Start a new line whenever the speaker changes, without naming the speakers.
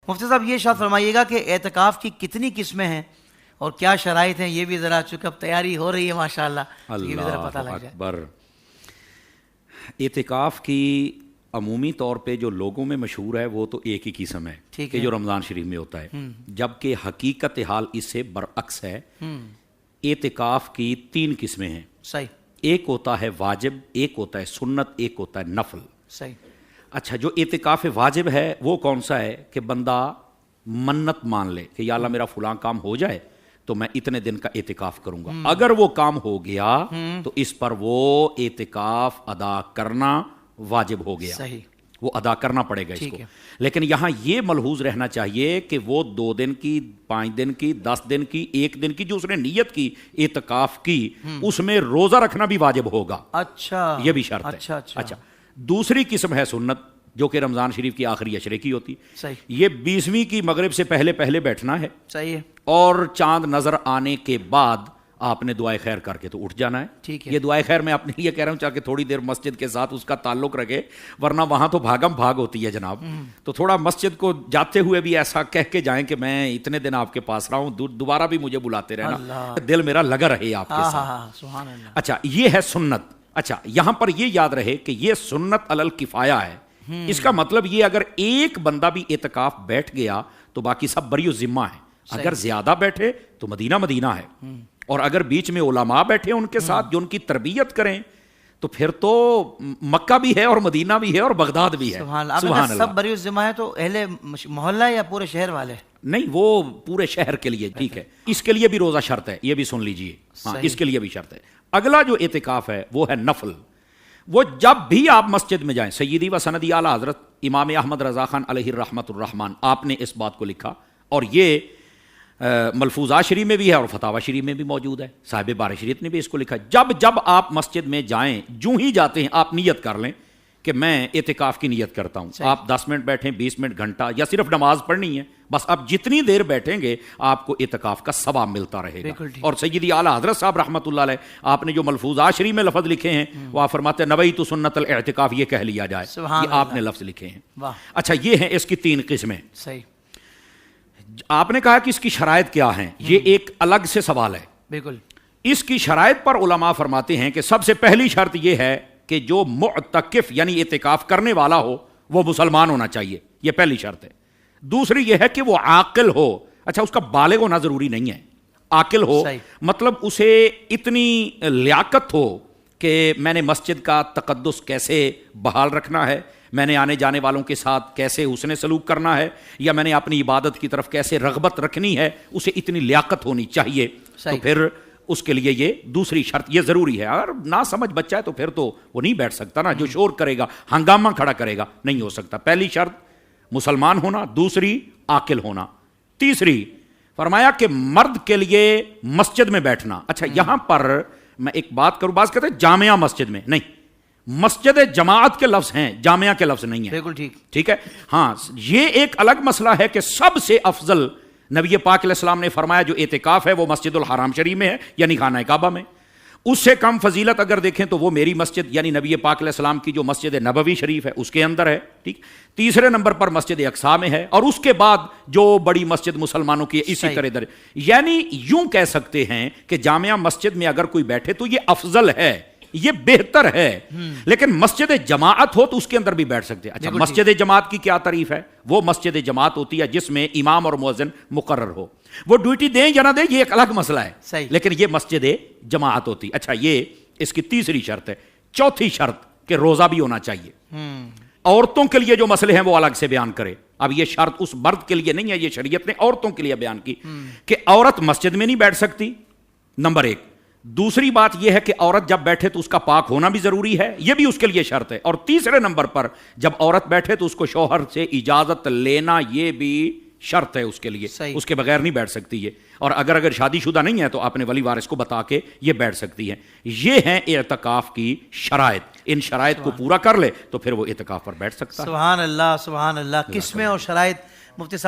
مفتی صاحب یہ ارشاد فرمائیے گا کہ اعتکاف کی کتنی قسمیں ہیں اور کیا شرائط ہیں، یہ بھی ذرا چونکہ اب تیاری ہو رہی ہے ماشاءاللہ، یہ بھی ذرا پتہ لگ جائے۔
اکبر، اعتکاف کی عمومی طور پہ جو لوگوں میں مشہور ہے وہ تو ایک ہی قسم ہے کہ جو رمضان شریف میں ہوتا ہے، جبکہ حقیقت حال اس سے برعکس ہے۔ اعتکاف کی 3 قسمیں ہیں،
صحیح،
ایک ہوتا ہے واجب، ایک ہوتا ہے سنت، ایک ہوتا ہے نفل۔
صحیح۔
اچھا، جو اعتکاف واجب ہے وہ کون سا ہے کہ بندہ منت مان لے کہ یا اللہ میرا فلاں کام ہو جائے تو میں اتنے دن کا اعتکاف کروں گا، اگر وہ کام ہو گیا تو اس پر وہ اعتکاف ادا کرنا واجب ہو گیا،
صحیح،
وہ ادا کرنا پڑے گا اس کو۔ لیکن یہاں یہ ملحوظ رہنا چاہیے کہ وہ 2 دن کی، 5 دن کی، 10 دن کی، 1 دن کی جو اس نے نیت کی اعتکاف کی، اس میں روزہ رکھنا بھی واجب ہوگا۔
اچھا،
یہ بھی شرط ہے۔ اچھا، دوسری قسم ہے سنت، جو کہ رمضان شریف کی آخری عشرے کی ہوتی،
صحیح،
یہ 20ویں کی مغرب سے پہلے پہلے بیٹھنا ہے،
صحیح ہے،
اور چاند نظر آنے کے بعد آپ نے دعائے خیر کر کے تو اٹھ جانا ہے۔
ٹھیک ہے،
یہ دعائے خیر میں اپنے لیے کہہ رہا ہوں تاکہ تھوڑی دیر مسجد کے ساتھ اس کا تعلق رکھے، ورنہ وہاں تو بھاگم بھاگ ہوتی ہے جناب۔ تو تھوڑا مسجد کو جاتے ہوئے بھی ایسا کہہ کے جائیں کہ میں اتنے دن آپ کے پاس رہا ہوں، دوبارہ بھی مجھے بلاتے رہنا، دل میرا لگا رہے آپ کے ساتھ۔
سبحان اللہ۔
اچھا، یہ ہے سنت۔ اچھا، یہاں پر یہ یاد رہے کہ یہ سنت علی الکفایہ ہے، اس کا مطلب یہ اگر ایک بندہ بھی اعتکاف بیٹھ گیا تو باقی سب بری الذمہ ہیں، اگر زیادہ بیٹھے تو مدینہ مدینہ ہے، اور اگر بیچ میں علماء بیٹھے ان کے ساتھ جو ان کی تربیت کریں تو پھر تو مکہ بھی ہے اور مدینہ بھی ہے اور بغداد بھی ہے۔
سبحان اللہ۔ اگر سب بری الذمہ ہے تو اہل محلہ یا پورے شہر والے؟
نہیں، وہ پورے شہر کے لیے ٹھیک ہے۔ اس کے لیے بھی روزہ شرط ہے، یہ بھی سن لیجئے، ہاں اس کے لیے بھی شرط ہے۔ اگلا جو اعتکاف ہے وہ ہے نفل، وہ جب بھی آپ مسجد میں جائیں، سیدی و سندی اعلیٰ حضرت امام احمد رضا خان علیہ الرحمت الرحمن آپ نے اس بات کو لکھا، اور یہ ملفوظات شریف میں بھی ہے اور فتاوی شریف میں بھی موجود ہے، صاحب بار شریعت نے بھی اس کو لکھا۔ جب آپ مسجد میں جائیں، جو ہی جاتے ہیں آپ نیت کر لیں کہ میں اعتکاف کی نیت کرتا ہوں۔ آپ 10 منٹ بیٹھیں، 20 منٹ، گھنٹہ، یا صرف نماز پڑھنی ہے، بس آپ جتنی دیر بیٹھیں گے آپ کو اعتکاف کا ثواب ملتا رہے گا۔ اور سیدی اعلیٰ حضرت صاحب رحمۃ اللہ علیہ آپ نے جو ملفوظات شریف میں لفظ لکھے ہیں وہ آپ فرماتے ہیں نویت سنت الاعتکاف، یہ کہہ لیا جائے، یہ آپ نے لفظ لکھے ہیں۔ اچھا، یہ ہیں اس کی 3 قسمیں۔
صحیح۔
آپ نے کہا کہ اس کی شرائط کیا ہیں، یہ ایک الگ سے سوال ہے۔
بالکل۔
اس کی شرائط پر علماء فرماتے ہیں کہ سب سے پہلی شرط یہ ہے کہ جو معتکف یعنی اعتکاف کرنے والا ہو وہ مسلمان ہونا چاہیے، یہ پہلی شرط ہے۔ دوسری یہ ہے کہ وہ عاقل ہو۔ اچھا، اس کا بالغ ہونا ضروری نہیں ہے، عاقل ہو مطلب اسے اتنی لیاقت ہو کہ میں نے مسجد کا تقدس کیسے بحال رکھنا ہے، میں نے آنے جانے والوں کے ساتھ کیسے حسن سلوک کرنا ہے، یا میں نے اپنی عبادت کی طرف کیسے رغبت رکھنی ہے، اسے اتنی لیاقت ہونی چاہیے۔ تو پھر اس کے لیے یہ دوسری شرط یہ ضروری ہے۔ اگر نہ سمجھ بچہ ہے تو پھر تو وہ نہیں بیٹھ سکتا نا، جو شور کرے گا، ہنگامہ کھڑا کرے گا، نہیں ہو سکتا۔ پہلی شرط مسلمان ہونا، دوسری عاقل ہونا، تیسری فرمایا کہ مرد کے لیے مسجد میں بیٹھنا۔ اچھا، یہاں پر میں ایک بات کروں، بعض کہتے ہیں جامعہ مسجد میں، نہیں، مسجد جماعت کے لفظ ہیں، جامعہ کے لفظ نہیں ہیں۔ بالکل ٹھیک ہے۔ ہاں، یہ ایک الگ مسئلہ ہے کہ سب سے افضل نبی پاک علیہ السلام نے فرمایا جو اعتکاف ہے وہ مسجد الحرام شریف میں ہے، یعنی خانہ کعبہ میں۔ اس سے کم فضیلت اگر دیکھیں تو وہ میری مسجد یعنی نبی پاک علیہ السلام کی جو مسجد نبوی شریف ہے اس کے اندر ہے، ٹھیک۔ تیسرے نمبر پر مسجد اقصیٰ میں ہے، اور اس کے بعد جو بڑی مسجد مسلمانوں کی اسی طرح ادھر، یعنی یوں کہہ سکتے ہیں کہ جامعہ مسجد میں اگر کوئی بیٹھے تو یہ افضل ہے، یہ بہتر ہے۔ لیکن مسجد جماعت ہو تو اس کے اندر بھی بیٹھ سکتے ہیں۔ اچھا، مسجد جماعت کی کیا تعریف ہے؟ وہ مسجد جماعت ہوتی ہے جس میں امام اور مؤذن مقرر ہو، وہ ڈیوٹی دیں یا نہ دیں یہ ایک الگ مسئلہ ہے، لیکن یہ مسجد جماعت ہوتی۔ اچھا، یہ اس کی تیسری شرط ہے۔ چوتھی شرط کہ روزہ بھی ہونا چاہیے۔ عورتوں کے لیے جو مسئلے ہیں وہ الگ سے بیان کرے۔ اب یہ شرط اس مرد کے لیے نہیں ہے، یہ شریعت نے عورتوں کے لیے بیان کی کہ عورت مسجد میں نہیں بیٹھ سکتی، نمبر 1۔ دوسری بات یہ ہے کہ عورت جب بیٹھے تو اس کا پاک ہونا بھی ضروری ہے، یہ بھی اس کے لیے شرط ہے۔ اور تیسرے نمبر پر جب عورت بیٹھے تو اس کو شوہر سے اجازت لینا یہ بھی شرط ہے اس کے لیے، اس کے بغیر نہیں بیٹھ سکتی یہ۔ اور اگر شادی شدہ نہیں ہے تو اپنے ولی وارث کو بتا کے یہ بیٹھ سکتی ہے۔ یہ ہیں اعتکاف کی شرائط، ان شرائط کو پورا کر لے تو پھر وہ اعتکاف پر بیٹھ سکتا ہے۔
سبحان اللہ، سبحان اللہ۔ قسمیں اور شرائط مفتی صاحب